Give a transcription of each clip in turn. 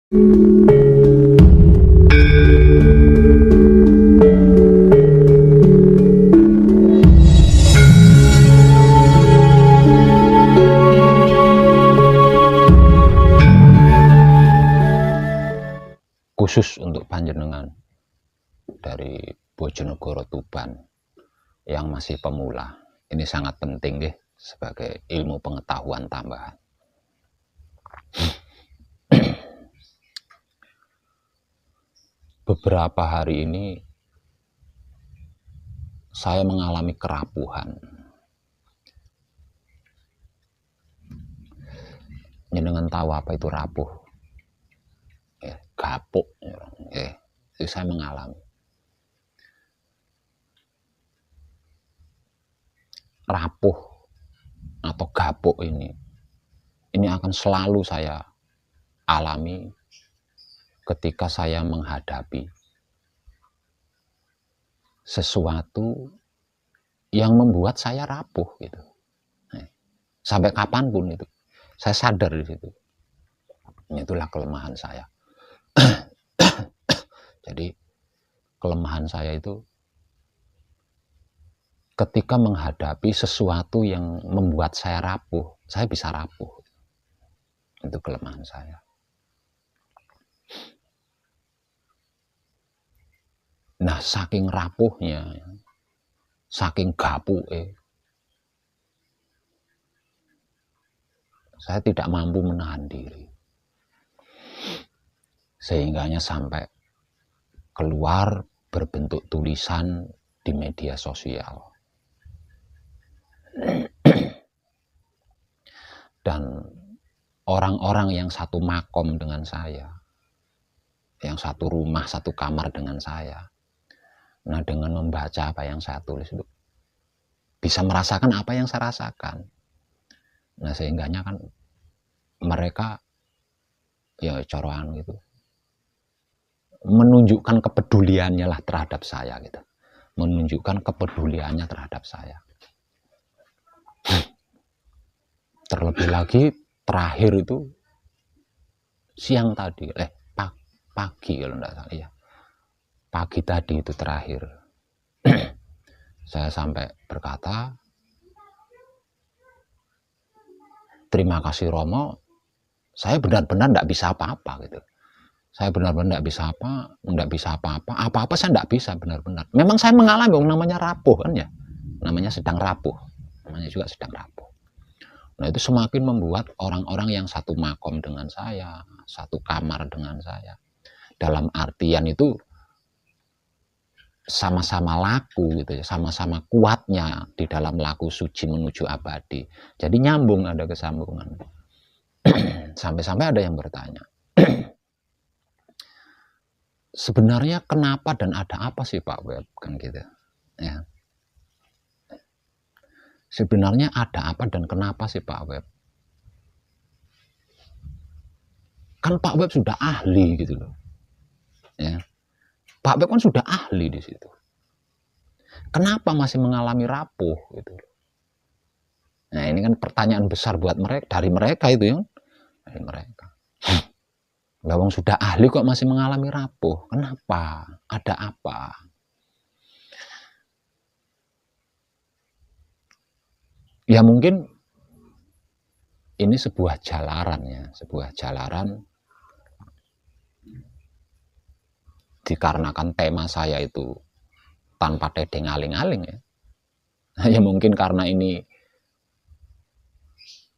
Khusus untuk panjenengan dari Bojonegoro Tuban yang masih pemula, ini sangat penting ya sebagai ilmu pengetahuan tambahan. Beberapa hari ini saya mengalami kerapuhan. Jenengan tahu apa itu rapuh? Gapuk. Itu saya mengalami. Rapuh atau gapuk ini akan selalu saya alami ketika saya menghadapi sesuatu yang membuat saya rapuh gitu. Sampai kapanpun itu, saya sadar di situ. Itulah kelemahan saya. Jadi kelemahan saya itu ketika menghadapi sesuatu yang membuat saya rapuh, saya bisa rapuh. Itu kelemahan saya. Nah, saking rapuhnya, saking gapuke, saya tidak mampu menahan diri. Sehingganya sampai keluar berbentuk tulisan di media sosial. Dan orang-orang yang satu makom dengan saya, yang satu rumah, satu kamar dengan saya, nah dengan membaca apa yang saya tulis itu bisa merasakan apa yang saya rasakan. Nah sehingganya kan mereka ya coroan gitu menunjukkan kepeduliannya lah terhadap saya gitu, menunjukkan kepeduliannya terhadap saya. Terlebih lagi terakhir itu siang tadi, pagi kalau enggak salah ya, pagi tadi itu terakhir saya sampai berkata, terima kasih Romo, saya benar-benar enggak bisa apa-apa gitu. Saya benar-benar enggak bisa apa-apa saya enggak bisa benar-benar. Memang saya mengalami namanya rapuh kan ya, namanya sedang rapuh, namanya juga sedang rapuh. Nah itu semakin membuat orang-orang yang satu makom dengan saya, satu kamar dengan saya, dalam artian itu sama-sama laku gitu ya, sama-sama kuatnya di dalam laku suci menuju abadi. Jadi nyambung, ada kesambungan. Sampai-sampai ada yang bertanya, sebenarnya kenapa dan ada apa sih Pak Web kan gitu ya. Sebenarnya ada apa dan kenapa sih Pak Web? Kan Pak Web sudah ahli gitu loh. Ya. Pak Web kan sudah ahli di situ. Kenapa masih mengalami rapuh gitu? Nah, ini kan pertanyaan besar buat mereka, dari mereka itu ya. Dari mereka. Lawang sudah ahli kok masih mengalami rapuh. Kenapa? Ada apa? Ya mungkin ini sebuah jalaran ya, sebuah jalaran dikarenakan tema saya itu tanpa tedeng aling-aling ya. Ya mungkin karena ini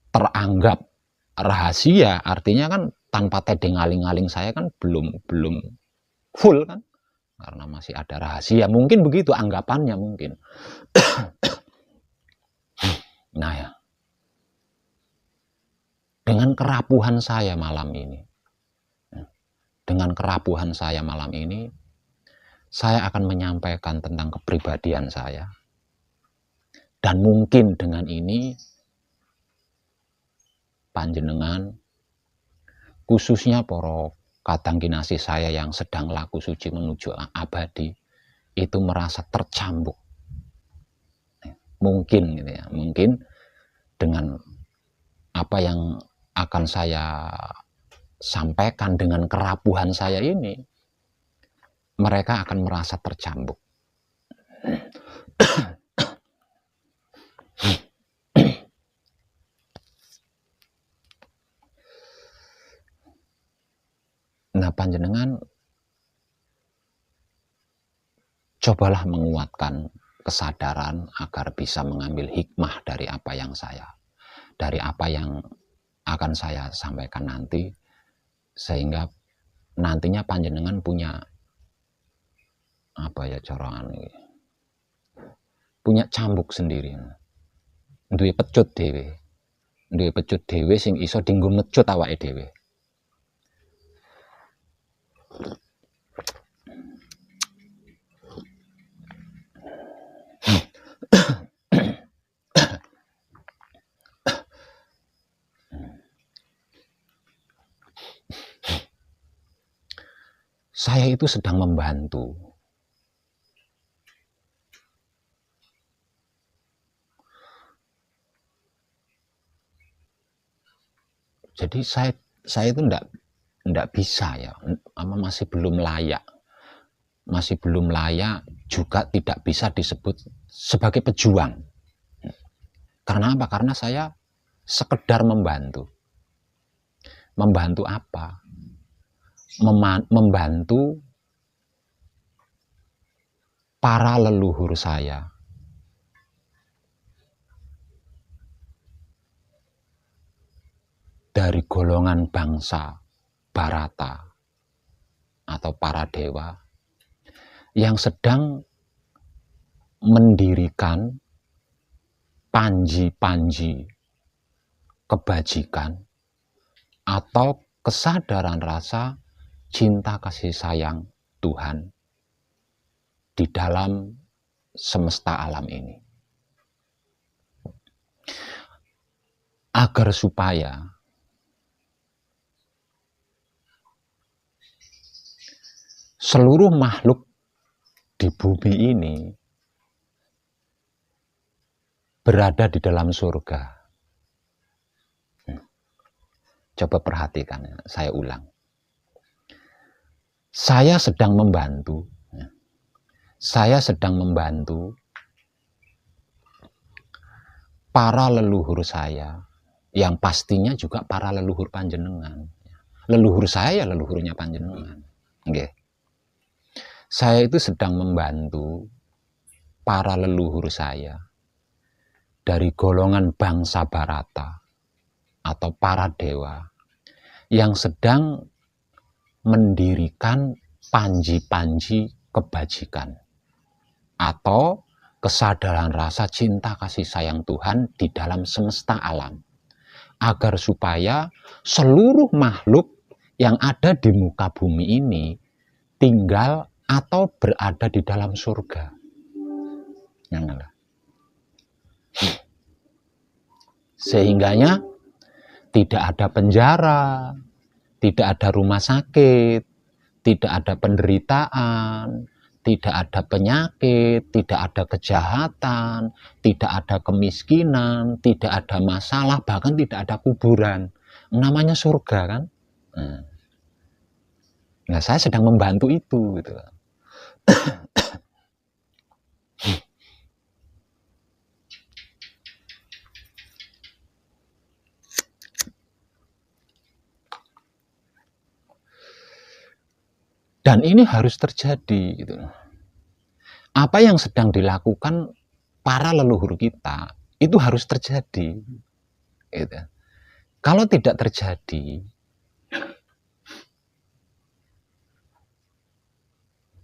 teranggap rahasia, artinya kan tanpa tedeng aling-aling saya kan belum full kan, karena masih ada rahasia, mungkin begitu anggapannya mungkin. Nah ya, dengan kerapuhan saya malam ini, saya akan menyampaikan tentang kepribadian saya. Dan mungkin dengan ini, panjenengan, khususnya para kadang kinasih saya yang sedang laku suci menuju abadi, itu merasa tercambuk. Mungkin gitu ya, mungkin dengan apa yang akan saya sampaikan dengan kerapuhan saya ini, mereka akan merasa tercambuk. Nah, panjenengan cobalah menguatkan kesadaran agar bisa mengambil hikmah dari apa yang akan saya sampaikan nanti, sehingga nantinya panjenengan punya punya cambuk sendiri, duwe pecut dhewe sing iso dienggo mecut awake dhewe. Saya itu sedang membantu. Jadi saya itu enggak bisa ya, masih belum layak juga tidak bisa disebut sebagai pejuang. Karena apa? Karena saya sekedar membantu. Membantu apa? Membantu para leluhur saya dari golongan bangsa Barata atau para dewa yang sedang mendirikan panji-panji kebajikan atau kesadaran rasa cinta kasih sayang Tuhan di dalam semesta alam ini, agar supaya seluruh makhluk di bumi ini berada di dalam surga. Coba perhatikan, saya ulang. Saya sedang membantu para leluhur saya, yang pastinya juga para leluhur panjenengan. Leluhur saya ya leluhurnya panjenengan. Okay. Saya itu sedang membantu para leluhur saya dari golongan bangsa Barata atau para dewa yang sedang mendirikan panji-panji kebajikan atau kesadaran rasa cinta kasih sayang Tuhan di dalam semesta alam, agar supaya seluruh makhluk yang ada di muka bumi ini tinggal atau berada di dalam surga. Sehingganya tidak ada penjara, tidak ada rumah sakit, tidak ada penderitaan, tidak ada penyakit, tidak ada kejahatan, tidak ada kemiskinan, tidak ada masalah, bahkan tidak ada kuburan. Namanya surga kan? Nah, saya sedang membantu itu gitu. Dan ini harus terjadi gitu. Apa yang sedang dilakukan para leluhur kita itu harus terjadi gitu. Kalau tidak terjadi,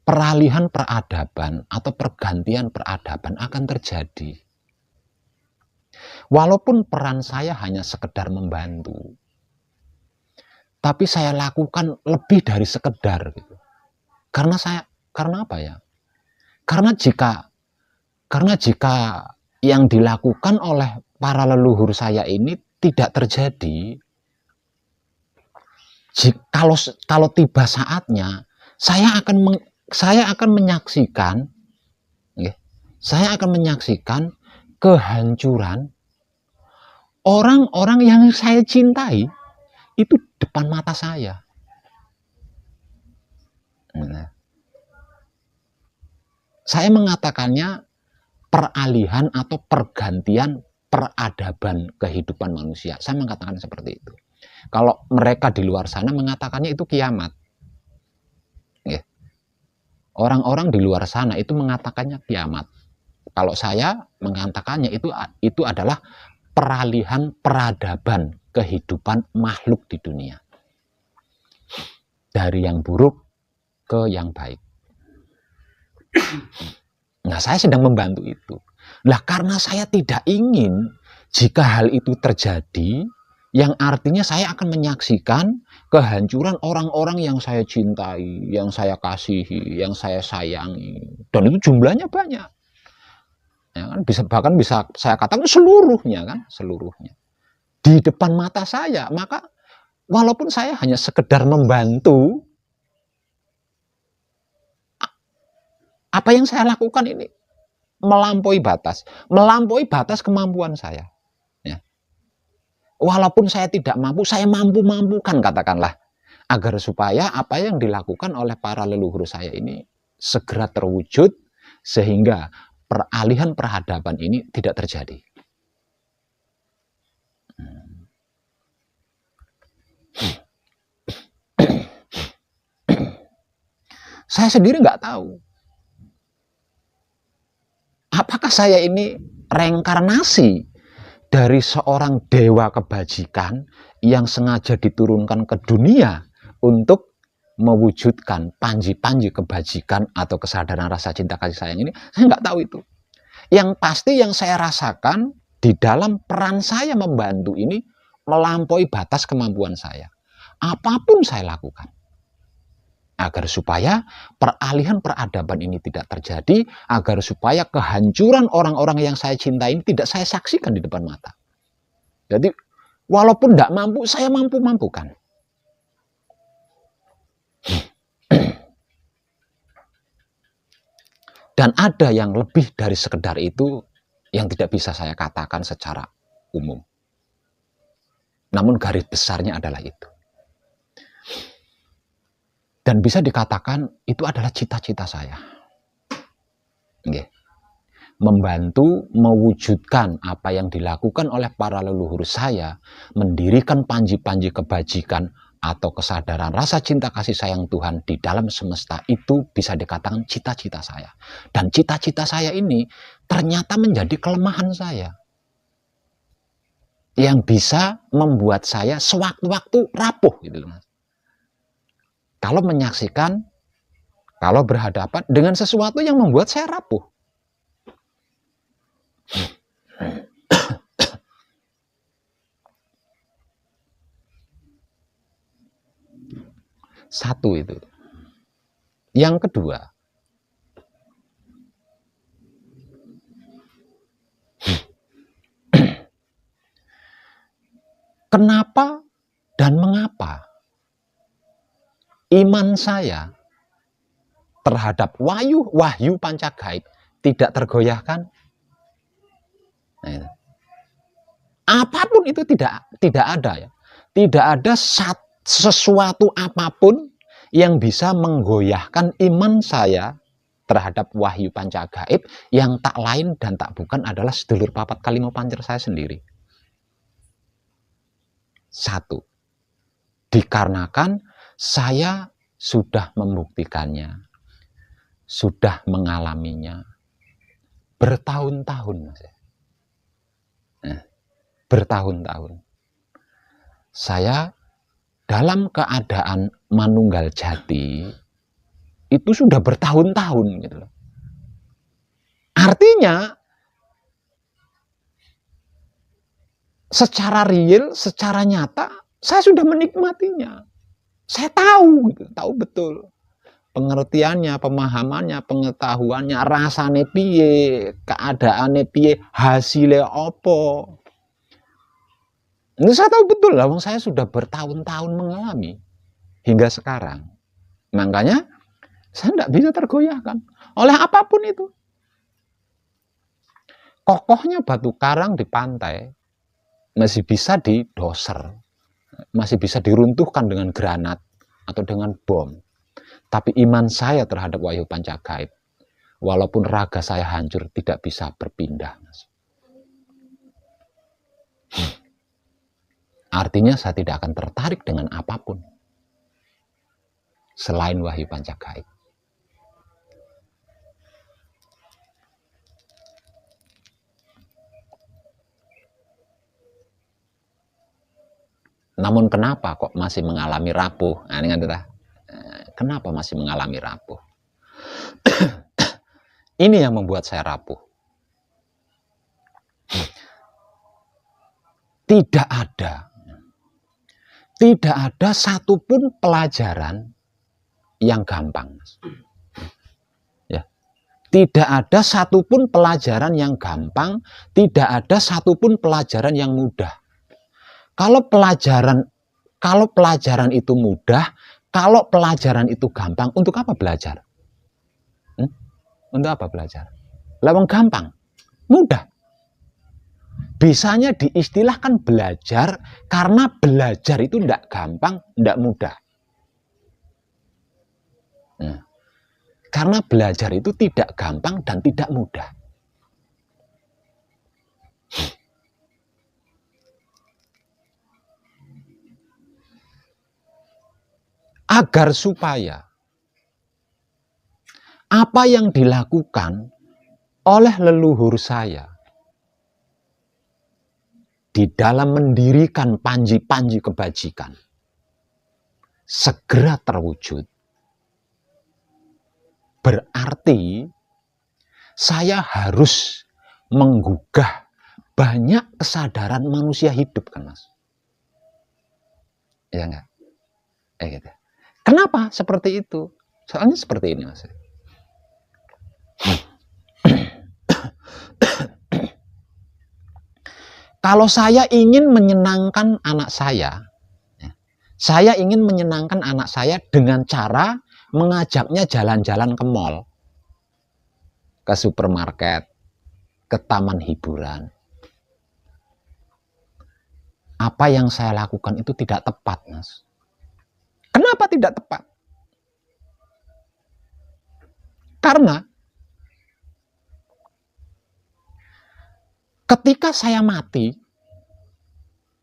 peralihan peradaban atau pergantian peradaban akan terjadi. Walaupun peran saya hanya sekedar membantu, tapi saya lakukan lebih dari sekedar gitu. Karena apa ya? Karena jika yang dilakukan oleh para leluhur saya ini tidak terjadi, kalau tiba saatnya saya akan menyaksikan kehancuran orang-orang yang saya cintai, itu depan mata saya. Nah, saya mengatakannya peralihan atau pergantian peradaban kehidupan manusia. Saya mengatakan seperti itu. Kalau mereka di luar sana mengatakannya itu kiamat. Orang-orang di luar sana itu mengatakannya kiamat. Kalau saya mengatakannya itu adalah peralihan peradaban kehidupan makhluk di dunia. Dari yang buruk ke yang baik. Nah, saya sedang membantu itu. Nah, karena saya tidak ingin jika hal itu terjadi, yang artinya saya akan menyaksikan kehancuran orang-orang yang saya cintai, yang saya kasihi, yang saya sayangi. Dan itu jumlahnya banyak. Ya kan, bahkan bisa saya katakan seluruhnya kan, seluruhnya. Di depan mata saya, maka walaupun saya hanya sekedar membantu, apa yang saya lakukan ini melampaui batas kemampuan saya. Ya. Walaupun saya tidak mampu, saya mampu-mampukan katakanlah, agar supaya apa yang dilakukan oleh para leluhur saya ini segera terwujud, sehingga peralihan peradaban ini tidak terjadi. Saya sendiri nggak tahu apakah saya ini reinkarnasi dari seorang dewa kebajikan yang sengaja diturunkan ke dunia untuk mewujudkan panji-panji kebajikan atau kesadaran rasa cinta kasih sayang ini. Saya nggak tahu itu. Yang pasti yang saya rasakan di dalam peran saya membantu ini melampaui batas kemampuan saya. Apapun saya lakukan, agar supaya peralihan peradaban ini tidak terjadi, agar supaya kehancuran orang-orang yang saya cintai ini tidak saya saksikan di depan mata. Jadi walaupun tidak mampu, saya mampu-mampukan. Dan ada yang lebih dari sekedar itu yang tidak bisa saya katakan secara umum. Namun garis besarnya adalah itu. Dan bisa dikatakan itu adalah cita-cita saya. Membantu mewujudkan apa yang dilakukan oleh para leluhur saya, mendirikan panji-panji kebajikan atau kesadaran rasa cinta kasih sayang Tuhan di dalam semesta, itu bisa dikatakan cita-cita saya. Dan cita-cita saya ini ternyata menjadi kelemahan saya, yang bisa membuat saya sewaktu-waktu rapuh gitu loh. Kalau menyaksikan, kalau berhadapan dengan sesuatu yang membuat saya rapuh. Satu itu. Yang kedua, kenapa dan mengapa iman saya terhadap wahyu panca gaib tidak tergoyahkan? Nah, apapun itu tidak ada ya. Tidak ada sesuatu apapun yang bisa menggoyahkan iman saya terhadap wahyu panca gaib, yang tak lain dan tak bukan adalah sedulur papat kalimo pancer saya sendiri. Satu, dikarenakan saya sudah membuktikannya, sudah mengalaminya bertahun-tahun, Mas. Bertahun-tahun. Saya dalam keadaan manunggal jati itu sudah bertahun-tahun gitu loh. Artinya secara real, secara nyata saya sudah menikmatinya. Saya tahu gitu, tahu betul pengertiannya, pemahamannya, pengetahuannya, rasane piye, keadaane piye, hasilnya opo. Ini saya tahu betul lah, saya sudah bertahun-tahun mengalami hingga sekarang. Makanya saya tidak bisa tergoyahkan oleh apapun itu. Kokohnya batu karang di pantai masih bisa didoser. masih bisa diruntuhkan dengan granat atau dengan bom. Tapi iman saya terhadap Wahyu Pancagaib, walaupun raga saya hancur, tidak bisa berpindah. Artinya saya tidak akan tertarik dengan apapun selain Wahyu Pancagaib. Namun kenapa kok masih mengalami rapuh? Nah, ini kenapa masih mengalami rapuh? Ini yang membuat saya rapuh. Tidak ada satupun pelajaran yang gampang. Ya. Tidak ada satupun pelajaran yang gampang, tidak ada satupun pelajaran yang mudah. Kalau pelajaran itu mudah, kalau pelajaran itu gampang, untuk apa belajar? Untuk apa belajar? Lawang gampang, mudah. Bisanya diistilahkan belajar karena belajar itu tidak gampang, tidak mudah. Karena belajar itu tidak gampang dan tidak mudah. Agar supaya apa yang dilakukan oleh leluhur saya di dalam mendirikan panji-panji kebajikan segera terwujud, berarti saya harus menggugah banyak kesadaran manusia hidup, kan Mas? Ya enggak? Gitu. Kenapa seperti itu? Soalnya seperti ini, Mas. Kalau saya ingin menyenangkan anak saya ingin menyenangkan anak saya dengan cara mengajaknya jalan-jalan ke mall, ke supermarket, ke taman hiburan. Apa yang saya lakukan itu tidak tepat, Mas. Kenapa tidak tepat? Karena ketika saya mati,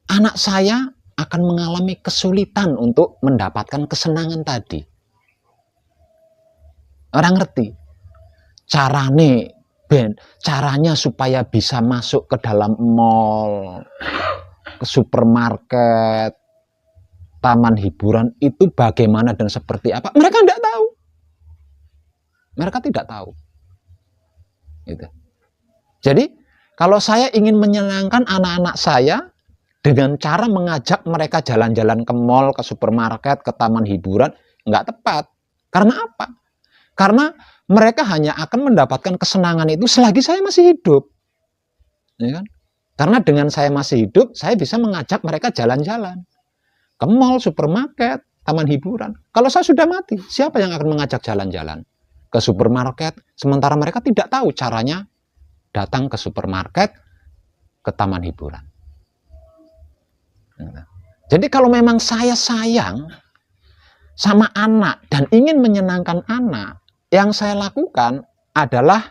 anak saya akan mengalami kesulitan untuk mendapatkan kesenangan tadi. Orang ngerti? Caranya supaya bisa masuk ke dalam mall, ke supermarket, taman hiburan itu bagaimana dan seperti apa? Mereka tidak tahu. Mereka tidak tahu. Gitu. Jadi, kalau saya ingin menyenangkan anak-anak saya dengan cara mengajak mereka jalan-jalan ke mall, ke supermarket, ke taman hiburan, nggak tepat. Karena apa? Karena mereka hanya akan mendapatkan kesenangan itu selagi saya masih hidup. Ya kan? Karena dengan saya masih hidup, saya bisa mengajak mereka jalan-jalan ke mall, supermarket, taman hiburan. Kalau saya sudah mati, siapa yang akan mengajak jalan-jalan ke supermarket? Sementara mereka tidak tahu caranya datang ke supermarket, ke taman hiburan. Jadi kalau memang saya sayang sama anak dan ingin menyenangkan anak, yang saya lakukan adalah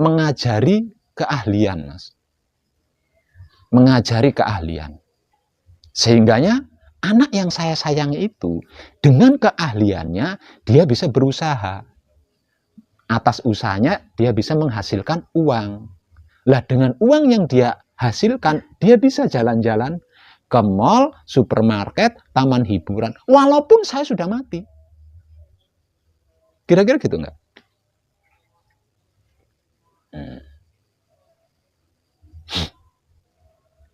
mengajari keahlian, Mas. Mengajari keahlian. Sehingganya anak yang saya sayangi itu, dengan keahliannya, dia bisa berusaha. Atas usahanya, dia bisa menghasilkan uang. Lah, dengan uang yang dia hasilkan, dia bisa jalan-jalan ke mall, supermarket, taman hiburan. Walaupun saya sudah mati. Kira-kira gitu nggak?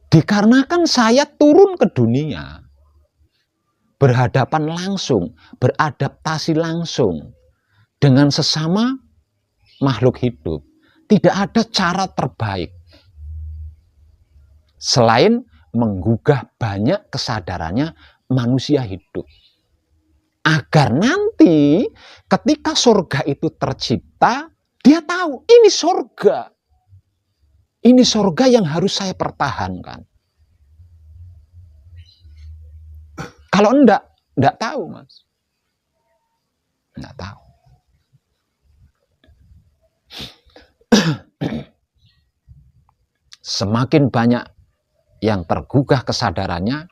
Dikarenakan saya turun ke dunia, berhadapan langsung, beradaptasi langsung dengan sesama makhluk hidup, tidak ada cara terbaik selain menggugah banyak kesadarannya manusia hidup. Agar nanti ketika surga itu tercipta, dia tahu ini surga. Ini surga yang harus saya pertahankan. Kalau enggak tahu, Mas. Enggak tahu. Semakin banyak yang tergugah kesadarannya,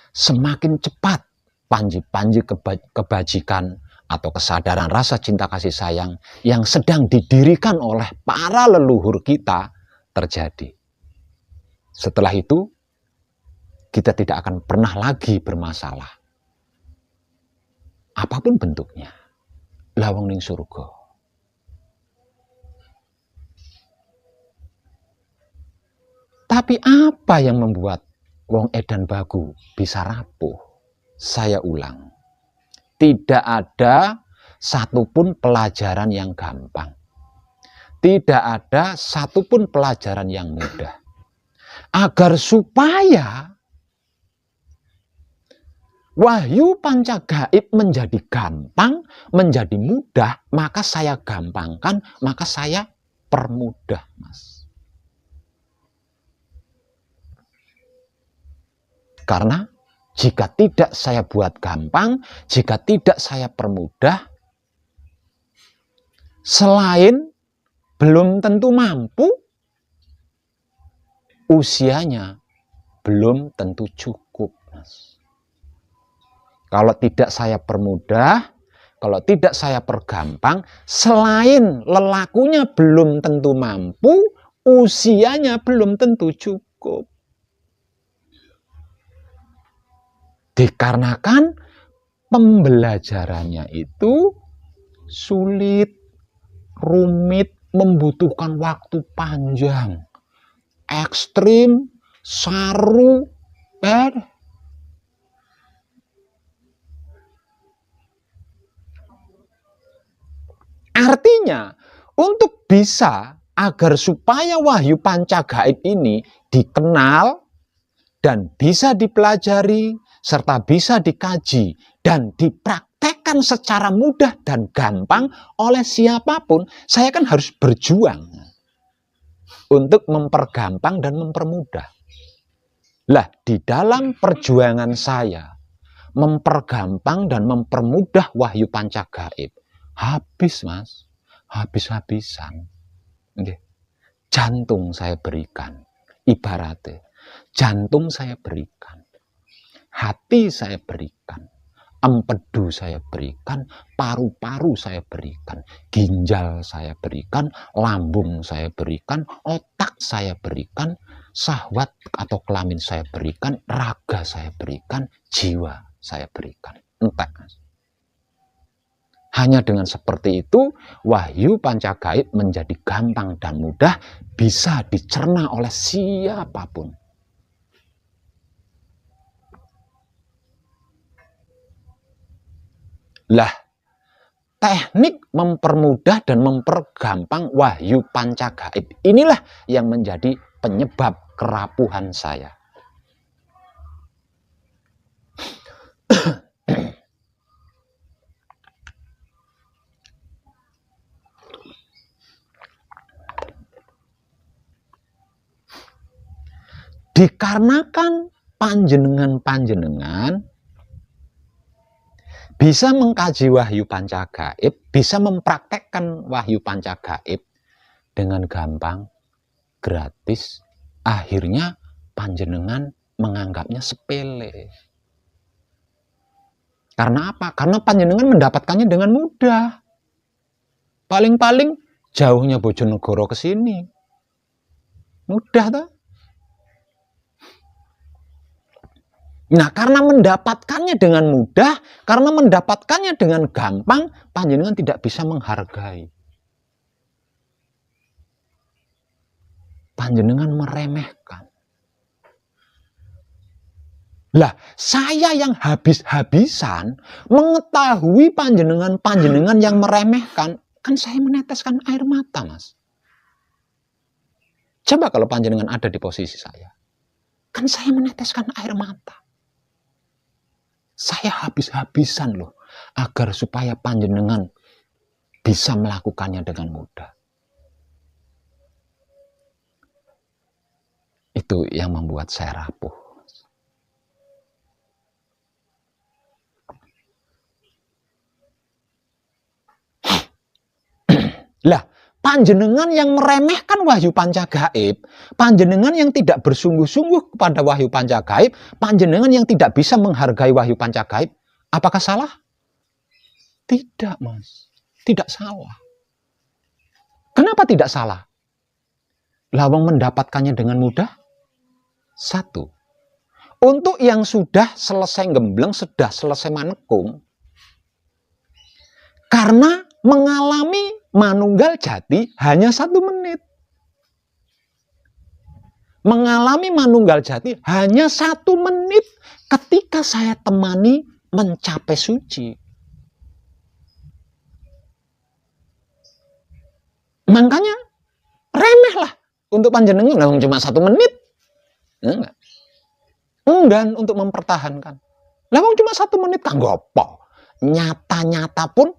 semakin cepat panji-panji kebajikan atau kesadaran rasa cinta kasih sayang yang sedang didirikan oleh para leluhur kita terjadi. Setelah itu, kita tidak akan pernah lagi bermasalah. Apapun bentuknya. Lawang ning surga. Tapi apa yang membuat wong edan bagu bisa rapuh? Saya ulang. Tidak ada satupun pelajaran yang gampang. Tidak ada satupun pelajaran yang mudah. Agar supaya wahyu panca gaib menjadi gampang, menjadi mudah, maka saya gampangkan, maka saya permudah, Mas. Karena jika tidak saya buat gampang, jika tidak saya permudah, selain belum tentu mampu, usianya belum tentu cukup, Mas. Kalau tidak saya permudah, kalau tidak saya pergampang, selain lelakunya belum tentu mampu, usianya belum tentu cukup. Dikarenakan pembelajarannya itu sulit, rumit, membutuhkan waktu panjang, ekstrim, saru, artinya untuk bisa agar supaya wahyu panca gaib ini dikenal dan bisa dipelajari serta bisa dikaji dan dipraktekkan secara mudah dan gampang oleh siapapun, saya kan harus berjuang untuk mempergampang dan mempermudah. Lah, di dalam perjuangan saya mempergampang dan mempermudah wahyu panca gaib, habis, Mas, habis-habisan. Jantung saya berikan, ibaratnya jantung saya berikan, hati saya berikan, empedu saya berikan, paru-paru saya berikan, ginjal saya berikan, lambung saya berikan, otak saya berikan, syahwat atau kelamin saya berikan, raga saya berikan, jiwa saya berikan. Entek. Hanya dengan seperti itu, wahyu panca gaib menjadi gampang dan mudah, bisa dicerna oleh siapapun. Lah, teknik mempermudah dan mempergampang wahyu panca gaib inilah yang menjadi penyebab kerapuhan saya. Dikarenakan panjenengan bisa mengkaji wahyu panca gaib, bisa mempraktekkan wahyu panca gaib dengan gampang, gratis, akhirnya panjenengan menganggapnya sepele. Karena apa? Karena panjenengan mendapatkannya dengan mudah. Paling-paling jauhnya Bojonegoro ke sini. Mudah toh? Nah, karena mendapatkannya dengan mudah, karena mendapatkannya dengan gampang, panjenengan tidak bisa menghargai. Panjenengan meremehkan. Lah, saya yang habis-habisan mengetahui panjenengan yang meremehkan, kan saya meneteskan air mata, Mas. Coba kalau panjenengan ada di posisi saya. Kan saya meneteskan air mata. Saya habis-habisan loh, agar supaya panjenengan bisa melakukannya dengan mudah. Itu yang membuat saya rapuh. Lah, panjenengan yang meremehkan wahyu pancagaib, panjenengan yang tidak bersungguh-sungguh kepada wahyu pancagaib, panjenengan yang tidak bisa menghargai wahyu pancagaib, apakah salah? Tidak, Mas. Tidak salah. Kenapa tidak salah? Lawang mendapatkannya dengan mudah? Satu, untuk yang sudah selesai gembleng, sudah selesai manekung, karena mengalami manunggal jati hanya 1 menit. Mengalami manunggal jati hanya 1 menit ketika saya temani mencapai suci. Makanya remeh lah untuk panjenengan, cuma 1 menit. Enggak. Enggan untuk mempertahankan. Lah cuma 1 menit kan gopo. Nyata-nyata pun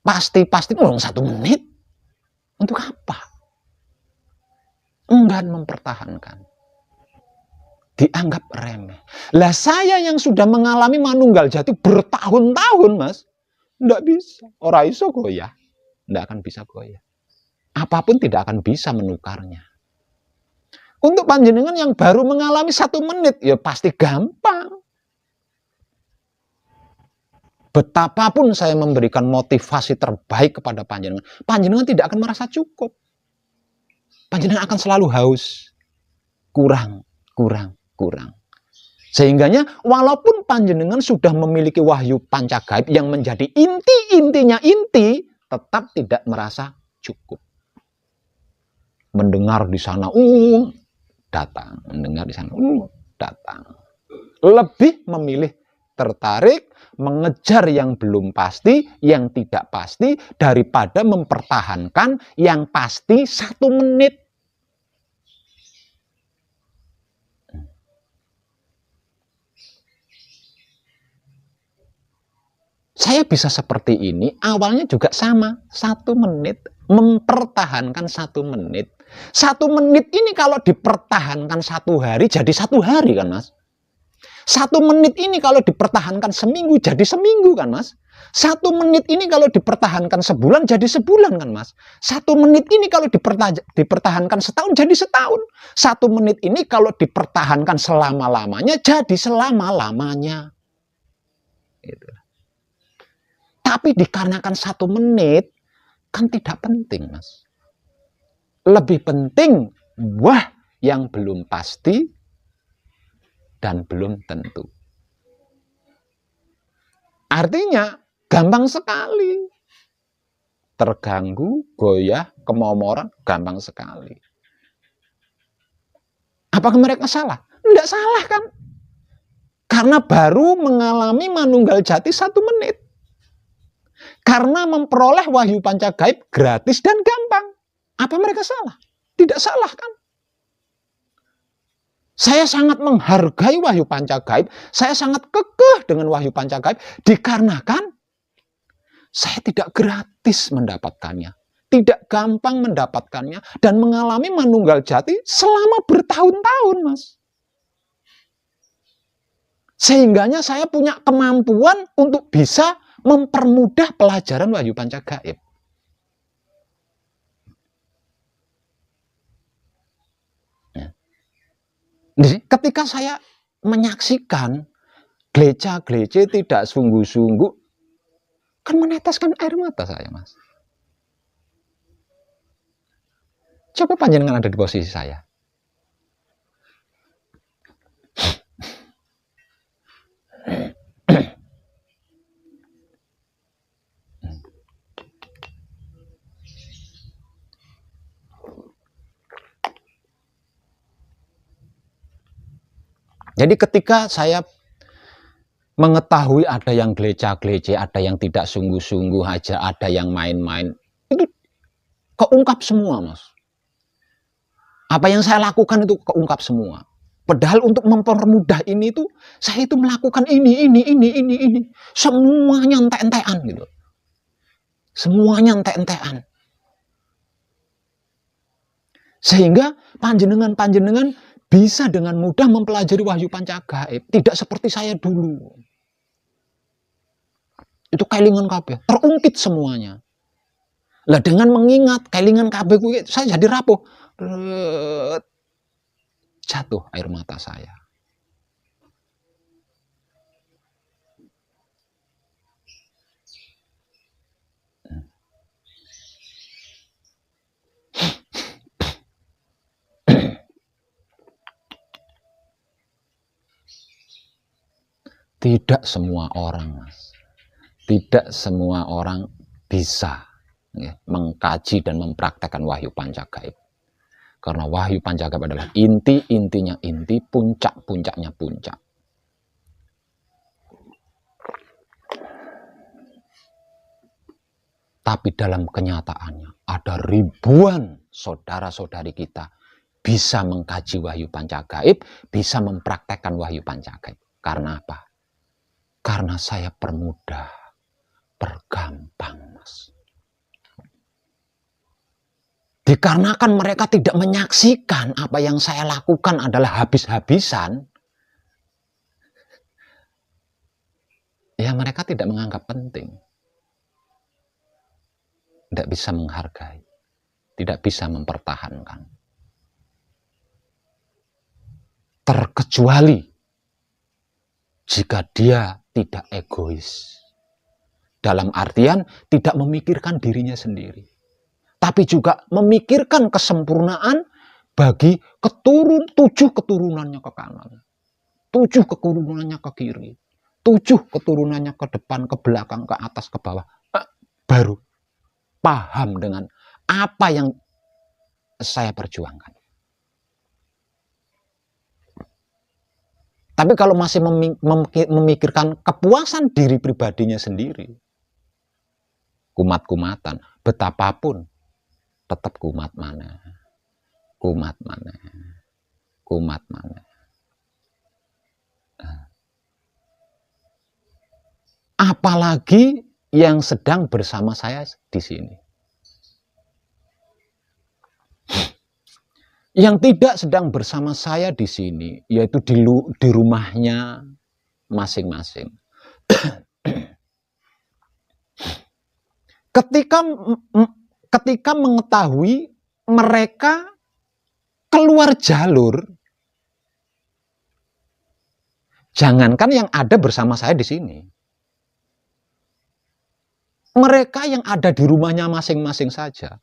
pasti 1 menit. Untuk apa? Enggan mempertahankan. Dianggap remeh. Lah saya yang sudah mengalami manunggal jati bertahun-tahun, Mas, ndak bisa. Ora iso goyah. Ndak akan bisa goyah. Apapun tidak akan bisa menukarnya. Untuk panjenengan yang baru mengalami 1 menit, ya pasti gampang. Betapapun saya memberikan motivasi terbaik kepada panjenengan, panjenengan tidak akan merasa cukup. Panjenengan akan selalu haus. Kurang. Sehingganya walaupun panjenengan sudah memiliki wahyu pancagaib yang menjadi inti-intinya inti, tetap tidak merasa cukup. Mendengar di sana, datang. Mendengar di sana, datang. Lebih memilih tertarik, mengejar yang belum pasti, yang tidak pasti, daripada mempertahankan yang pasti 1 menit. Saya bisa seperti ini, awalnya juga sama, 1 menit, mempertahankan 1 menit. 1 menit ini kalau dipertahankan 1 hari, jadi 1 hari kan, Mas? 1 menit ini kalau dipertahankan seminggu, jadi seminggu kan, Mas? 1 menit ini kalau dipertahankan sebulan, jadi sebulan kan, Mas? 1 menit ini kalau dipertahankan setahun, jadi setahun. 1 menit ini kalau dipertahankan selama-lamanya, jadi selama-lamanya. Gitu. Tapi dikarenakan 1 menit, kan tidak penting, Mas. Lebih penting yang belum pasti dan belum tentu. Artinya gampang sekali. Terganggu, goyah, kemomoran, gampang sekali. Apakah mereka salah? Tidak salah kan? Karena baru mengalami manunggal jati 1 menit. Karena memperoleh wahyu pancagaib gratis dan gampang. Apa mereka salah? Tidak salah kan? Saya sangat menghargai wahyu pancagaib. Saya sangat kekeh dengan wahyu pancagaib. Dikarenakan saya tidak gratis mendapatkannya. Tidak gampang mendapatkannya. Dan mengalami manunggal jati selama bertahun-tahun, Mas. Sehingganya saya punya kemampuan untuk bisa mempermudah pelajaran wahyu pancagaib. Ketika saya menyaksikan gereja-gereja tidak sungguh-sungguh, kan meneteskan air mata saya, Mas. Coba panjenengan ada di posisi saya. Jadi ketika saya mengetahui ada yang gelece-gelece, ada yang tidak sungguh-sungguh aja, ada yang main-main, itu keungkap semua, Mas. Apa yang saya lakukan itu keungkap semua. Padahal untuk mempermudah ini itu, saya itu melakukan ini. Semuanya entek-entekan gitu. Semuanya entek-entekan. Sehingga panjenengan bisa dengan mudah mempelajari wahyu pancagaib. Tidak seperti saya dulu. Itu kelingan kabeh, terungkit semuanya. Lah dengan mengingat kelingan kabeh kuwi saya jadi rapuh. Jatuh air mata saya. Tidak semua orang, Mas. Tidak semua orang bisa ya, mengkaji dan mempraktekkan wahyu pancagaib. Karena wahyu pancagaib adalah inti-intinya inti, puncak-puncaknya puncak. Tapi dalam kenyataannya ada ribuan saudara-saudari kita bisa mengkaji wahyu pancagaib, bisa mempraktekkan wahyu pancagaib. Karena apa? Karena saya permudah, pergampang, Mas. Dikarenakan mereka tidak menyaksikan apa yang saya lakukan adalah habis-habisan, ya mereka tidak menganggap penting. Tidak bisa menghargai, tidak bisa mempertahankan. Terkecuali jika dia tidak egois. Dalam artian tidak memikirkan dirinya sendiri. Tapi juga memikirkan kesempurnaan bagi 7 keturunannya ke kanan. 7 keturunannya ke kiri. 7 keturunannya ke depan, ke belakang, ke atas, ke bawah. Baru paham dengan apa yang saya perjuangkan. Tapi kalau masih memikirkan kepuasan diri pribadinya sendiri, kumat-kumatan, betapapun, tetap kumat mana. Apalagi yang sedang bersama saya di sini. Yang tidak sedang bersama saya di sini, yaitu di rumahnya masing-masing. Ketika mengetahui mereka keluar jalur, jangankan yang ada bersama saya di sini, mereka yang ada di rumahnya masing-masing saja.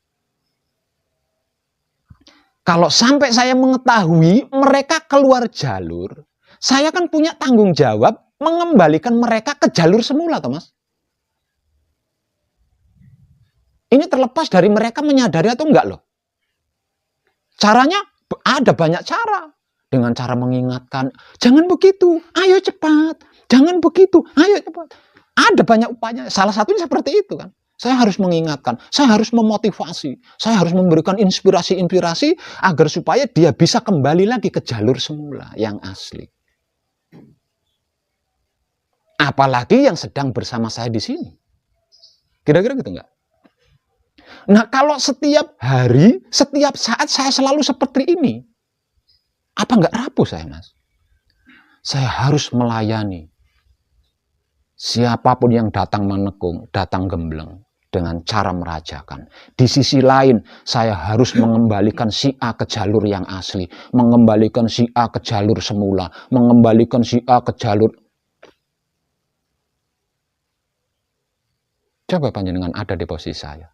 Kalau sampai saya mengetahui mereka keluar jalur, saya kan punya tanggung jawab mengembalikan mereka ke jalur semula, Thomas. Ini terlepas dari mereka menyadari atau enggak loh. Caranya ada banyak cara. Dengan cara mengingatkan, jangan begitu, ayo cepat. Jangan begitu, ayo cepat. Ada banyak upaya. Salah satunya seperti itu kan. Saya harus mengingatkan, saya harus memotivasi, saya harus memberikan inspirasi-inspirasi agar supaya dia bisa kembali lagi ke jalur semula yang asli. Apalagi yang sedang bersama saya di sini. Kira-kira gitu enggak? Nah, kalau setiap hari, setiap saat saya selalu seperti ini, apa enggak rapuh saya, Mas? Saya harus melayani siapapun yang datang menekung, datang gembleng, dengan cara merajakan. Di sisi lain, saya harus mengembalikan si A ke jalur yang asli, mengembalikan si A ke jalur semula, mengembalikan si A ke jalur. Coba panjenengan ada di posisi saya.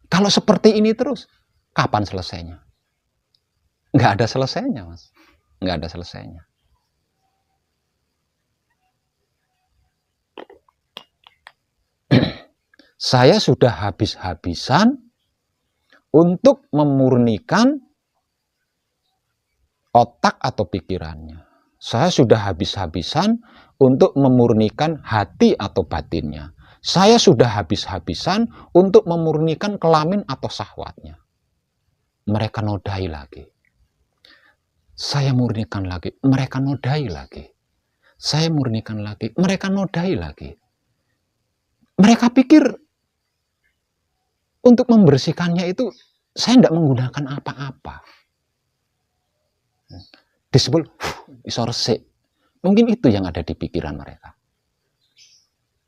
Kalau seperti ini terus, kapan selesainya? Nggak ada selesainya, Mas. Nggak ada selesainya. Saya sudah habis-habisan untuk memurnikan otak atau pikirannya. Saya sudah habis-habisan untuk memurnikan hati atau batinnya. Saya sudah habis-habisan untuk memurnikan kelamin atau syahwatnya. Mereka nodai lagi. Saya murnikan lagi. Mereka nodai lagi. Saya murnikan lagi. Mereka nodai lagi. Mereka pikir untuk membersihkannya itu saya tidak menggunakan apa-apa. Disebut iso resik. Mungkin itu yang ada di pikiran mereka.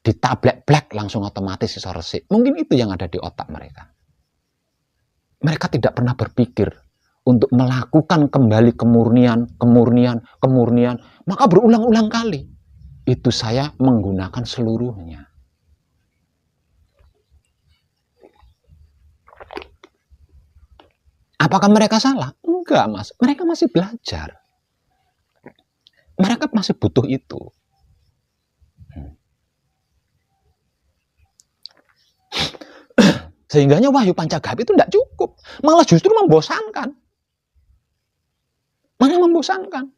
ditablek black langsung otomatis iso resik. Mungkin itu yang ada di otak mereka. Mereka tidak pernah berpikir untuk melakukan kembali kemurnian. Maka berulang-ulang kali. Itu saya menggunakan seluruhnya. Apakah mereka salah? Enggak, Mas. Mereka masih belajar. Mereka masih butuh itu. Sehingganya wahyu pancagaib itu tidak cukup. Malah justru membosankan. Malah membosankan.